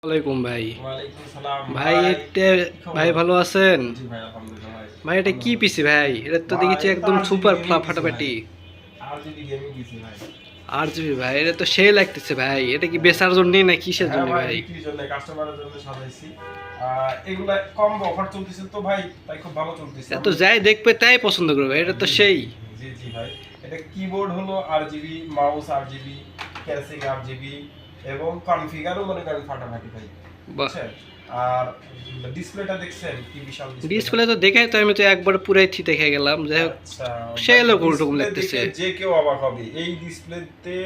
ওয়ালাইকুম ভাই। ওয়ালাইকুম সালাম ভাই এটা ভাই ভালো আছেন? জি ভাই আলহামদুলিল্লাহ ভাই। ভাই এটা কি পিসি ভাই? এটা তো ভাই দেখেছি এটা তো একদম RGB সুপার গেমিং পিসি ভাই। ফাটাফাটি। RGB গেমিং পিসি ভাই। আরজিবি ভাই, এটা তো সেই লাগতেছে ভাই। এটা কি বেচার জন্য না কিসের হ্যাঁ জন্য ভাই ভাই? বিক্রির জন্য কাস্টমারের জন্য সাজাইছি। এগুলা কম অফার চলতেছে তো ভাই, তাই খুব ভালো চলতেছে। এত যাই দেখবে তাই পছন্দ করবে, এটা তো সেই। জি জি ভাই। এটা কিবোর্ড হলো RGB, mouse RGB, casing RGB এবং কনফিগারও মনে করেন ফাটাফাটি ভাই। বাহ, বুঝছেন? আর ডিসপ্লেটা দেখছেন কি বিশাল ডিসপ্লে। ডিসপ্লে তো দেখাই তো আমি তো একবার পুরাই দেখে গেলাম। যাই হোক, আচ্ছা সেই ভাই, লোক ওরকম ডিসপ্লে লাগতেছে। দেখে যে কেউ অবাক হবে। এই ডিসপ্লেতে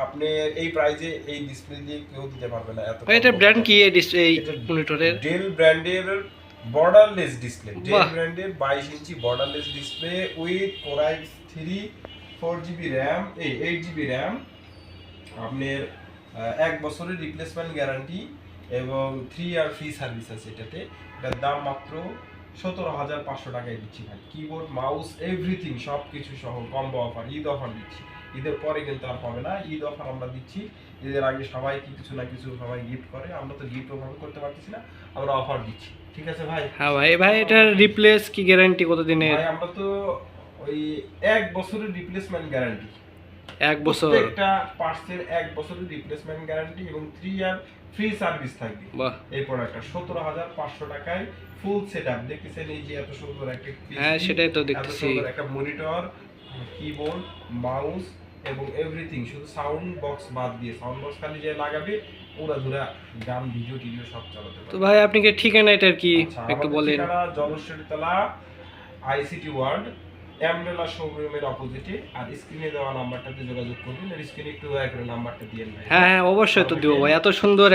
আপনি এই প্রাইজে এই ডিসপ্লে দিয়ে কেউ দিতে পারবে না এত ভাই এটা কম ব্র্যান্ড দামে। কি এই এই এটা মনিটরের? ডেল ব্র্যান্ডের বর্ডারলেস ডিসপ্লে। ডেল বাহ, ব্র্যান্ডের 22 inch borderless display with Core i3 4GB RAM 8GB RAM। আপনার 1 বছরের রিপ্লেসমেন্ট গ্যারান্টি এবং 3 ইয়ার ফ্রি সার্ভিস আছে এটাতে। এটার দাম মাত্র 17,500 টাকায় দিচ্ছি ভাই। কিবোর্ড মাউস এভরিথিং সবকিছু সহ কম্বো অফার, ঈদ অফার দিচ্ছি। ঈদের পরে কিন্তু আর পাবে না, ঈদ অফার আমরা দিচ্ছি। ঈদের আগে সবাইকে কিছু না কিছু সবাই গিফট করে, আমরা তো গিফট ওভাবে করতে পারতেছি না, আমরা অফার দিচ্ছি। ঠিক আছে ভাই? হ্যাঁ ভাই। ভাই এটার রিপ্লেস কি গ্যারান্টি কতদিনের? ভাই আমরা তো ওই 1 বছরের রিপ্লেসমেন্ট গ্যারান্টি, 1 বছর? প্রত্যেকটা পার্টসের 1 বছরের রিপ্লেসমেন্ট গ্যারান্টি এবং 3 ইয়ার ফ্রি সার্ভিস থাকবে। বাহ, এই প্রোডাক্টটা 17,500 টাকায় ফুল সেটআপ। দেখতেছেন এই যে এত সুন্দর একটা হ্যাঁ পিসি, সেটাই তো এত দেখতেছি। সুন্দর একটা মনিটর, কিবোর্ড, মাউস এবং এভরিথিং, শুধু সাউন্ড বক্স বাদ দিয়ে। সাউন্ড বক্স খালি যে লাগাবে পুরাধুরা গান ভিডিও টিডিও সব চালাতে তো পারবে। ভাই আপনি কি ঠিকানা এটার কি আচ্ছা, একটু আমাদের বলেন? ঠিকানা জলশ্বরীতলা আইসিটি ওয়ার্ড, অ্যামব্রেলা শোরুমের অপোজিটে। আর স্ক্রিনে দেওয়া নাম্বারটাতে যোগাযোগ করবেন। আর স্ক্রিনে একটু দয়া করে নাম্বারটা দিয়েন ভাই। হ্যাঁ হ্যাঁ, অবশ্যই তো দিব ভাই, এত সুন্দর